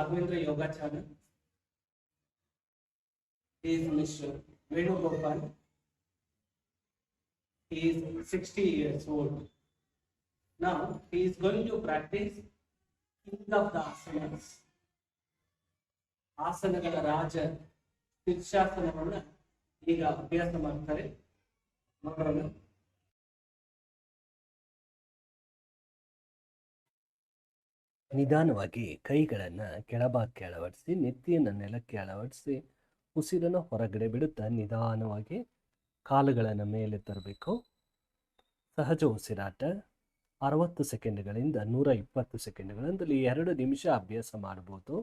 Raghavendra Yoga Channel. He is Mr. Venugopal. He is 60 years old. Now he is going to practice King of the Asanas. ಆಸನಗಳ ರಾಜ ಶೀರ್ಷಾಸನವನ್ನ ಈಗ ಅಭ್ಯಾಸ ಮಾಡ್ತಾರೆ. ನೋಡೋಣ. ನಿಧಾನವಾಗಿ ಕೈಗಳನ್ನು ಕೆಳಭಾಗಕ್ಕೆ ಅಳವಡಿಸಿ, ನೆತ್ತಿಯನ್ನು ನೆಲಕ್ಕೆ ಅಳವಡಿಸಿ, ಉಸಿರನ್ನು ಹೊರಗಡೆ ಬಿಡುತ್ತಾ ನಿಧಾನವಾಗಿ ಕಾಲುಗಳನ್ನು ಮೇಲೆ ತರಬೇಕು. ಸಹಜ ಉಸಿರಾಟ 60 ಸೆಕೆಂಡ್ಗಳಿಂದ 120 ಸೆಕೆಂಡ್ಗಳಲ್ಲಿ 2 ನಿಮಿಷ ಅಭ್ಯಾಸ ಮಾಡ್ಬೋದು.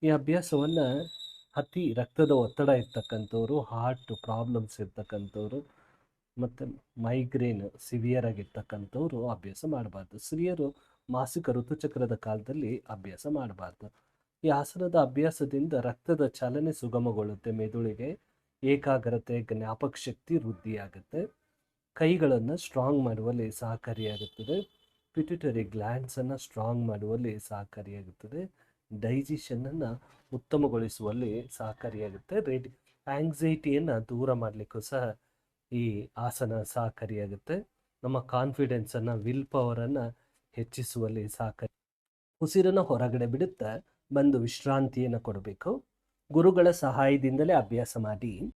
ಈ ಅಭ್ಯಾಸವನ್ನು ಅತಿ ರಕ್ತದ ಒತ್ತಡ ಇರ್ತಕ್ಕಂಥವ್ರು, ಹಾರ್ಟ್ ಪ್ರಾಬ್ಲಮ್ಸ್ ಇರ್ತಕ್ಕಂಥವ್ರು ಮತ್ತು ಮೈಗ್ರೇನ್ ಸಿವಿಯರ್ ಆಗಿರ್ತಕ್ಕಂಥವ್ರು ಅಭ್ಯಾಸ ಮಾಡಬಾರ್ದು. ಸ್ತ್ರೀಯರು ಮಾಸಿಕ ಋತುಚಕ್ರದ ಕಾಲದಲ್ಲಿ ಅಭ್ಯಾಸ ಮಾಡಬಾರ್ದು. ಈ ಆಸನದ ಅಭ್ಯಾಸದಿಂದ ರಕ್ತದ ಚಲನೆ ಸುಗಮಗೊಳ್ಳುತ್ತೆ, ಮೆದುಳಿಗೆ ಏಕಾಗ್ರತೆ, ಜ್ಞಾಪಕ ಶಕ್ತಿ ವೃದ್ಧಿಯಾಗುತ್ತೆ. ಕೈಗಳನ್ನು ಸ್ಟ್ರಾಂಗ್ ಮಾಡುವಲ್ಲಿ ಸಹಕಾರಿಯಾಗುತ್ತದೆ. ಪಿಟ್ಯುಟರಿ ಗ್ಲ್ಯಾಂಡ್ಸನ್ನು ಸ್ಟ್ರಾಂಗ್ ಮಾಡುವಲ್ಲಿ ಸಹಕಾರಿಯಾಗುತ್ತದೆ. ಡೈಜೆಷನನ್ನು ಉತ್ತಮಗೊಳಿಸುವಲ್ಲಿ ಸಹಕಾರಿಯಾಗುತ್ತೆ. ಆಂಗ್ಸೈಟಿಯನ್ನು ದೂರ ಮಾಡಲಿಕ್ಕೂ ಸಹ ಈ ಆಸನ ಸಹಕಾರಿಯಾಗುತ್ತೆ. ನಮ್ಮ ಕಾನ್ಫಿಡೆನ್ಸನ್ನು, ವಿಲ್ ಪವರನ್ನು ಹೆಚ್ಚಿಸುವಲ್ಲಿ ಸಹಕಾರಿ. ಉಸಿರನ್ನು ಹೊರಗಡೆ ಬಿಡುತ್ತಾ ಬಂದು ವಿಶ್ರಾಂತಿಯನ್ನು ಕೊಡಬೇಕು. ಗುರುಗಳ ಸಹಾಯದಿಂದಲೇ ಅಭ್ಯಾಸ ಮಾಡಿ